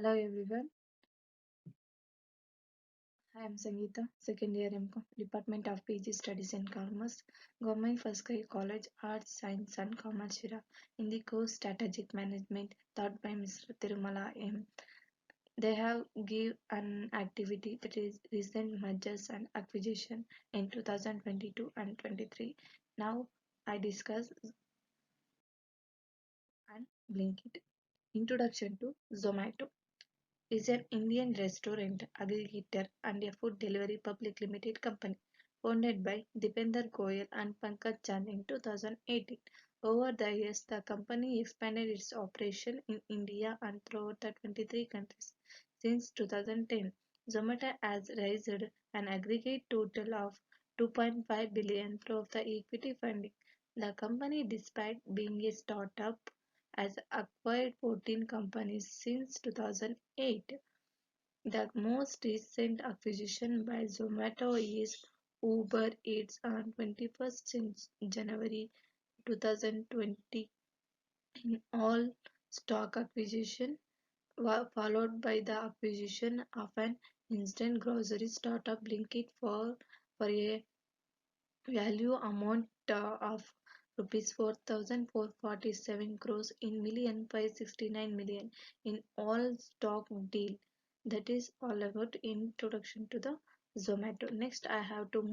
Hello everyone, I am Sangeeta, second year MCom, Department of PG Studies in Commerce, Government First College, Arts, Science and Commerce, Sira, in the course Strategic Management, taught by Mr. Tirumala M. They have give an activity that is recent mergers and acquisition in 2022 and 23. Now I discuss and Blinkit. Introduction to Zomato is an Indian restaurant aggregator and a food delivery public limited company founded by Dipender Goyal and Pankaj Chand in 2018. Over the years, the company expanded its operation in India and throughout the 23 countries. Since 2010, Zomato has raised an aggregate total of 2.5 billion through the equity funding. The company, despite being a startup, has acquired 14 companies since 2008. The most recent acquisition by Zomato is Uber Eats on 21st January 2020 in all stock acquisition, followed by the acquisition of an instant grocery startup Blinkit for a value amount of rupees 4,447 crores in million 569 million in all stock deal. That is all about introduction to the Zomato. Next, I have to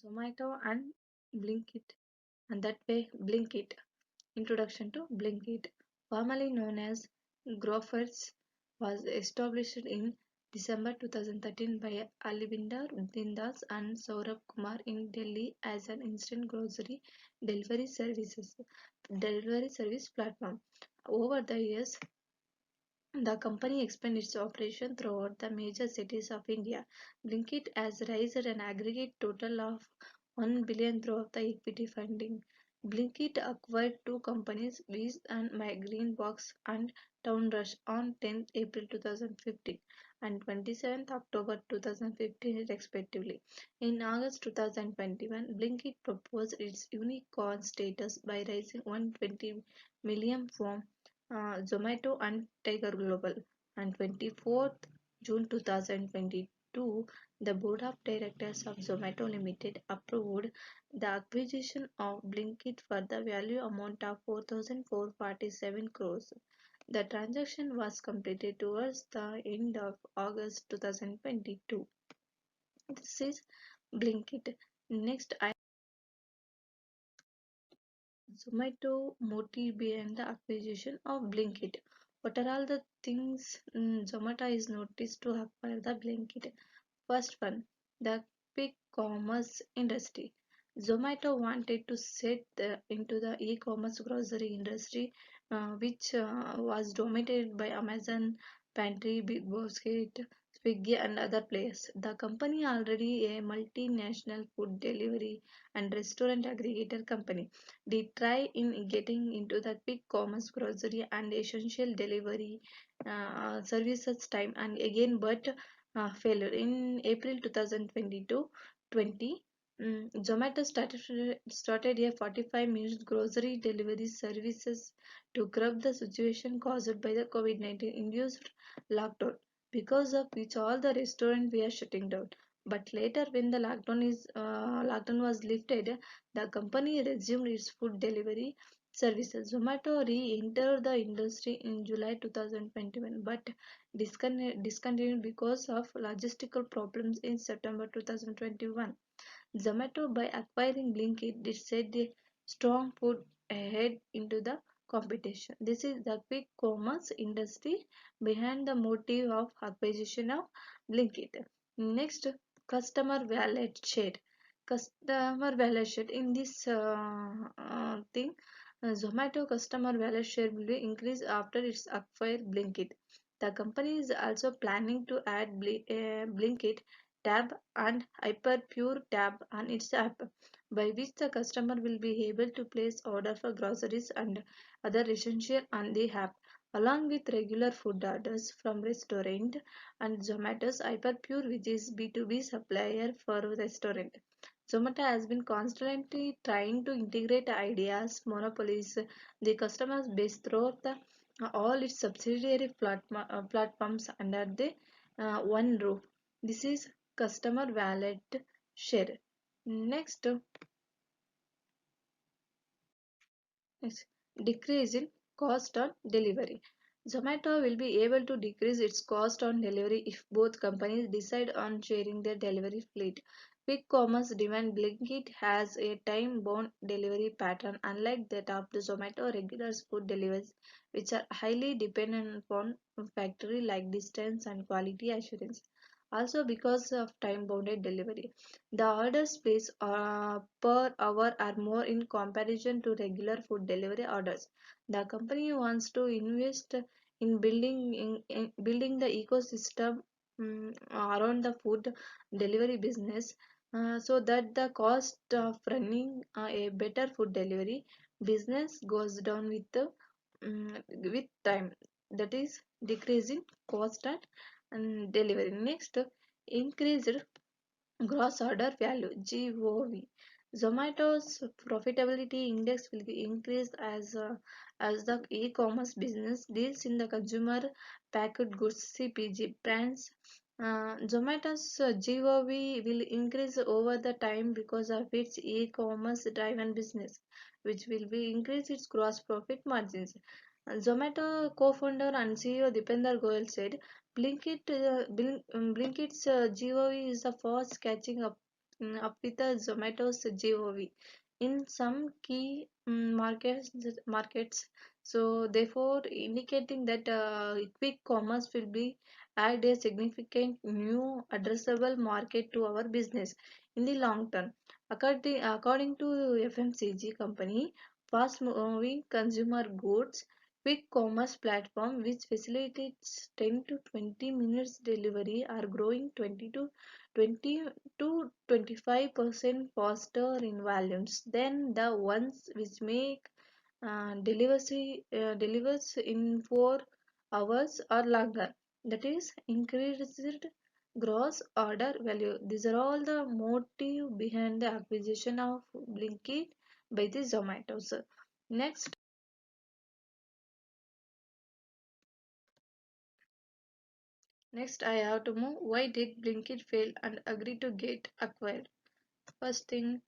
Zomato and Blinkit, and that way Blinkit. Introduction to Blinkit, formerly known as Grofers, was established in December 2013 by Alivinder Dindas and Saurabh Kumar in Delhi as an instant grocery delivery service platform. Over the years, the company expanded its operation throughout the major cities of India. Blinkit has raised an aggregate total of 1 billion through the equity funding. Blinkit acquired two companies, Wiz and My Green Box and Town Rush on 10th April 2015 and 27th October 2015 respectively. In August 2021, Blinkit proposed its unicorn status by raising 120 million from Zomato and Tiger Global. On 24th June 2022, the board of directors of Zomato Limited approved the acquisition of Blinkit for the value amount of 4,447 crores. The transaction was completed towards the end of August 2022. This is Blinkit. Next, Zomato motive behind the acquisition of Blinkit. What are all the things Zomato is noticed to acquire the Blinkit? First one, the quick commerce industry. Zomato wanted to set into the e-commerce grocery industry, which was dominated by Amazon, Pantry, Big Basket, Swiggy, and other players. The company already a multinational food delivery and restaurant aggregator company. They try in getting into the quick commerce grocery and essential delivery services time and again, but failure. In April 2022 20, Zomato started a 45 minutes grocery delivery services to curb the situation caused by the COVID-19 induced lockdown, because of which all the restaurants were shutting down. But later, when the lockdown was lifted, the company resumed its food delivery services. Zomato re-entered the industry in July 2021, but discontinued because of logistical problems in September 2021. Zomato, by acquiring Blinkit, did set a strong foot ahead into the competition. This is the quick commerce industry behind the motive of acquisition of Blinkit. Next, customer wallet share. Customer wallet share in this thing, Zomato customer wallet share will be increased after its acquire Blinkit. The company is also planning to add Blinkit tab and Hyperpure tab on its app, by which the customer will be able to place order for groceries and other essential on the app, along with regular food orders from restaurant and Zomato's Hyperpure, which is B2B supplier for restaurant. Zomato has been constantly trying to integrate ideas, monopolies the customers base throughout the all its subsidiary platforms under the one roof. This is customer wallet share. Next, is decrease in cost on delivery. Zomato will be able to decrease its cost on delivery if both companies decide on sharing their delivery fleet. Quick commerce demand Blinkit has a time-bound delivery pattern unlike that of the Zomato regular food deliveries, which are highly dependent upon factory-like distance and quality assurance. Also, because of time-bounded delivery, the orders placed per hour are more in comparison to regular food delivery orders. The company wants to invest in building the ecosystem around the food delivery business so that the cost of running a better food delivery business goes down with time. That is decreasing cost and delivery. Next, increased gross order value GOV. Zomato's profitability index will be increased as the e-commerce business deals in the consumer packaged goods CPG brands. Zomato's GOV will increase over the time because of its e-commerce driven business, which will be increase its gross profit margins. Zomato co-founder and CEO Dipender Goyal said, Blinkit's GOV is the fast catching up with the Zomato's GOV in some key markets. So therefore, indicating that quick commerce will be add a significant new addressable market to our business in the long term. According to FMCG company, fast moving consumer goods quick commerce platform which facilitates 10 to 20 minutes delivery are growing 20 to 25% faster in volumes than the ones which make delivers in 4 hours or longer. That is increased gross order value. These are all the motive behind the acquisition of Blinkit by the Zomato. So, next, I have to move. Why did Blinkit fail and agree to get acquired? First thing,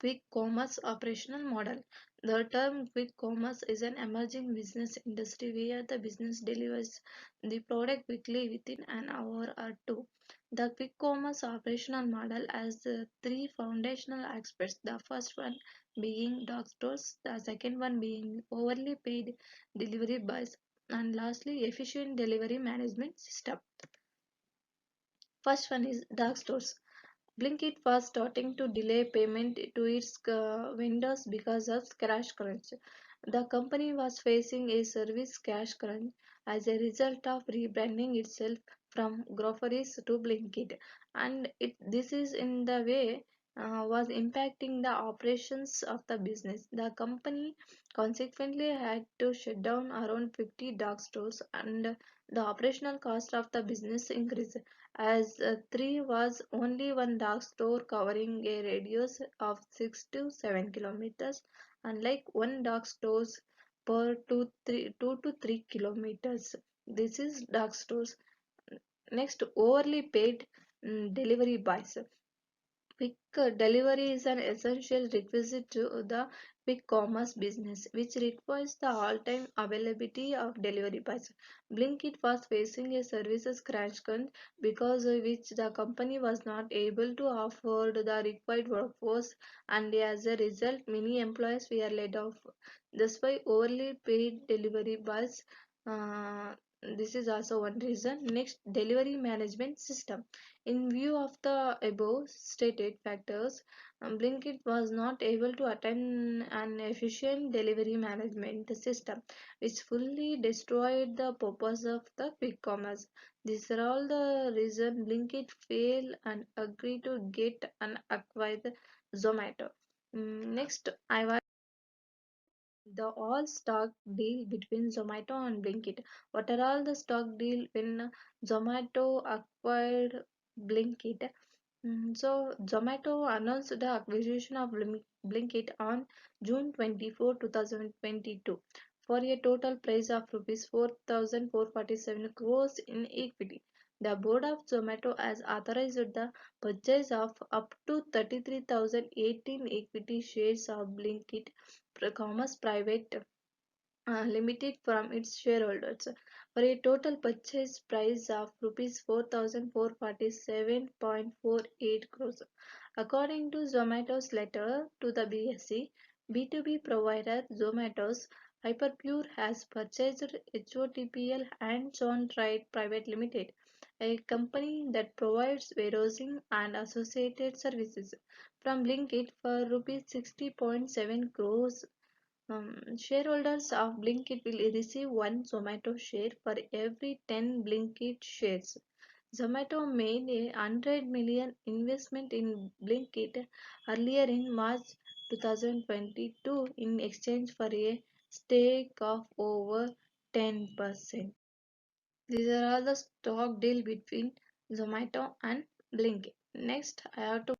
quick commerce operational model. The term quick commerce is an emerging business industry where the business delivers the product quickly within an hour or two. The quick commerce operational model has three foundational aspects. The first one being dark stores, the second one being overly paid delivery buys, and lastly, efficient delivery management system. First one is dark stores. Blinkit was starting to delay payment to its vendors because of cash crunch. The company was facing a service cash crunch as a result of rebranding itself from groceries to Blinkit, and this is in the way was impacting the operations of the business. The company consequently had to shut down around 50 dark stores, and the operational cost of the business increased as 3 was only one dark store covering a radius of 6 to 7 kilometers, unlike one dark stores per 2 to 3 kilometers. This is dark stores. Next, overly paid delivery buys. Quick delivery is an essential requisite to the quick commerce business, which requires the all-time availability of delivery buys. Blinkit was facing a services crunch because of which the company was not able to afford the required workforce, and as a result, many employees were laid off. That's why overly paid delivery buys. Uh, this is also one reason. Next, delivery management system. In view of the above stated factors, Blinkit was not able to attain an efficient delivery management system, which fully destroyed the purpose of the quick commerce. These are all the reasons Blinkit failed and agreed to get and acquire the Zomato. Next, I was the all stock deal between Zomato and Blinkit. What are all the stock deal when Zomato acquired Blinkit? So Zomato announced the acquisition of Blinkit on June 24, 2022 for a total price of rupees 4,447 crores in equity. The board of Zomato has authorized the purchase of up to 33,018 equity shares of Blinkit Commerce Private Limited from its shareholders for a total purchase price of rupees 4,447.48 crores. According to Zomato's letter to the BSE, B2B provider Zomato's Hyperpure has purchased HOTPL Hands-on Trade Private Limited, a company that provides warehousing and associated services, from Blinkit for rupees 60.7 crores. Shareholders of Blinkit will receive one Zomato share for every 10 Blinkit shares. Zomato made a 100 million investment in Blinkit earlier in March 2022 in exchange for a stake of over 10%. These are all the stock deal between Zomato and Blinkit. Next, I have to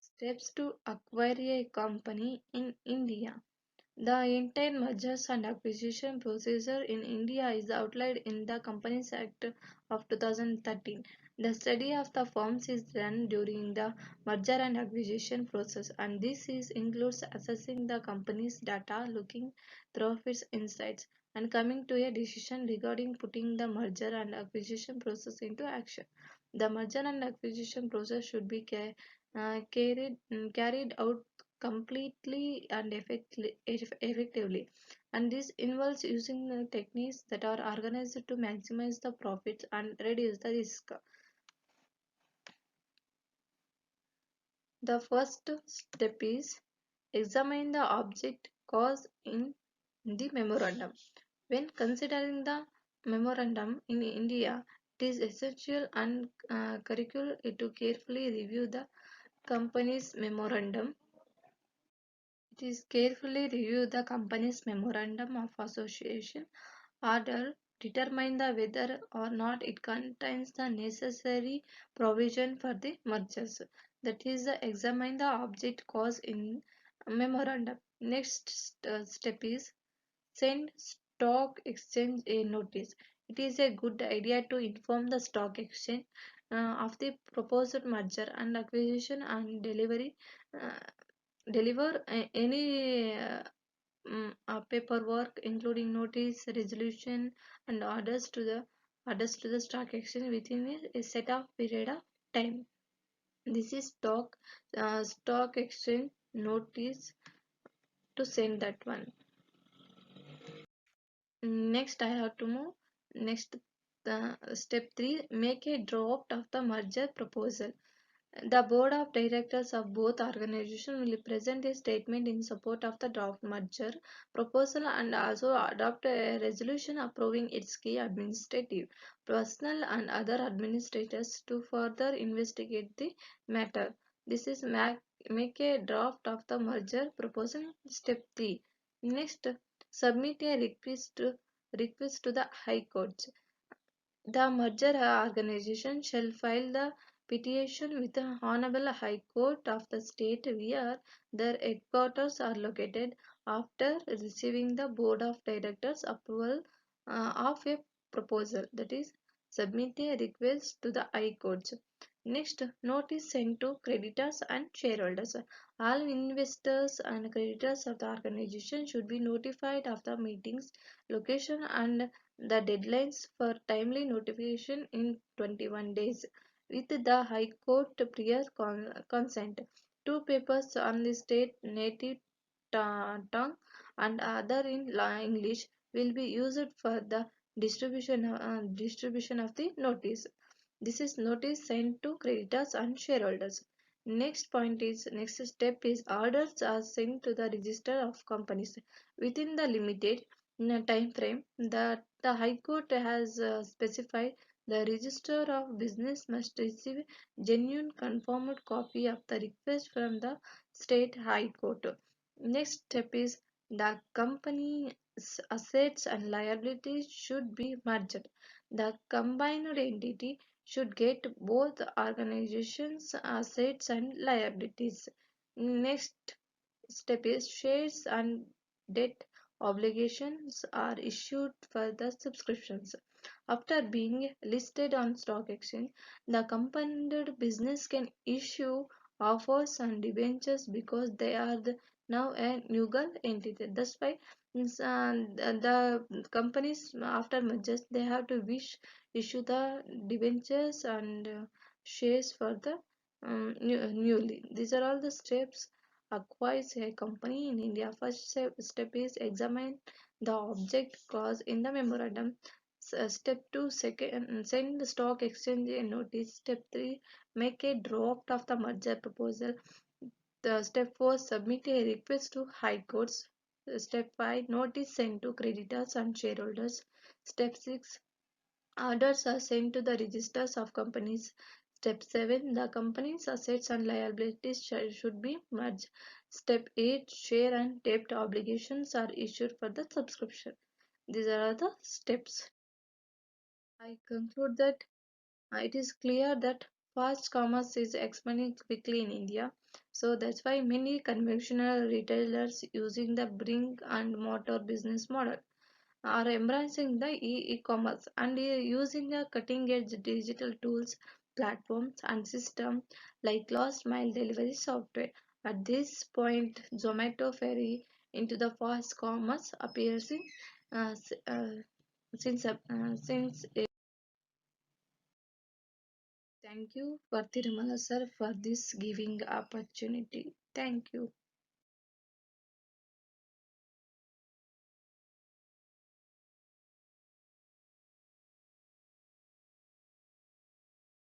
steps to acquire a company in India. The entire mergers and acquisition procedure in India is outlined in the Companies Act of 2013. The study of the firms is done during the merger and acquisition process, and includes assessing the company's data, looking through its insights, and coming to a decision regarding putting the merger and acquisition process into action. The merger and acquisition process should be carried out completely and effectively, and this involves using techniques that are organized to maximize the profits and reduce the risk. The first step is examine the object cause in the memorandum. When considering the memorandum in India, it is essential and curricular to carefully review the company's memorandum. It is carefully review the company's memorandum of association order, determine the whether or not it contains the necessary provision for the mergers. That is, examine the object cause in memorandum. Next step is send stock exchange a notice. It is a good idea to inform the stock exchange of the proposed merger and acquisition and uh, deliver any paperwork including notice, resolution, and orders to the stock exchange within a set of period of time. This is stock exchange notice to send that one. Next, I have to move. Next, step 3: make a draft of the merger proposal. The board of directors of both organizations will present a statement in support of the draft merger proposal and also adopt a resolution approving its key administrative, personnel, and other administrators to further investigate the matter. This is make a draft of the merger proposal. Step 3. Next, submit a request to the High Court. The merger organization shall file the petition with the Honorable High Court of the state where their headquarters are located after receiving the Board of Directors approval of a proposal, that is, submit a request to the High Court. Next, notice sent to creditors and shareholders. All investors and creditors of the organization should be notified of the meeting's location and the deadlines for timely notification in 21 days with the High Court prior consent. Two papers on the state native tongue and other in English will be used for the distribution of the notice. This is notice sent to creditors and shareholders. Next step is orders are sent to the register of companies within the limited time frame that the High Court has specified. The register of business must receive genuine confirmed copy of the request from the state High Court. Next step is the company's assets and liabilities should be merged. The combined entity should get both organizations' assets and liabilities. Next step is shares and debt obligations are issued for the subscriptions. After being listed on stock exchange, the compounded business can issue offers and debentures because they are now a legal entity. That's why the companies after mergers they have to issue the debentures and shares for the newly. These are all the steps acquires a company in India. First step is examine the object clause in the memorandum. Step 2, second, send the stock exchange a notice. Step 3, make a draft of the merger proposal. The step 4, submit a request to high courts. Step 5, notice sent to creditors and shareholders. Step 6, orders are sent to the registers of companies. Step 7, the company's assets and liabilities should be merged. Step 8, share and debt obligations are issued for the subscription. These are the steps. I conclude that it is clear that fast commerce is expanding quickly in India. So that's why many conventional retailers using the brick and mortar business model are embracing the e-commerce and using the cutting edge digital tools, platforms and systems like last mile delivery software. At this point, Zomato ferry into the fast commerce appears in uh, s- uh, since thank you for Tirumala sir for this giving opportunity. Thank you.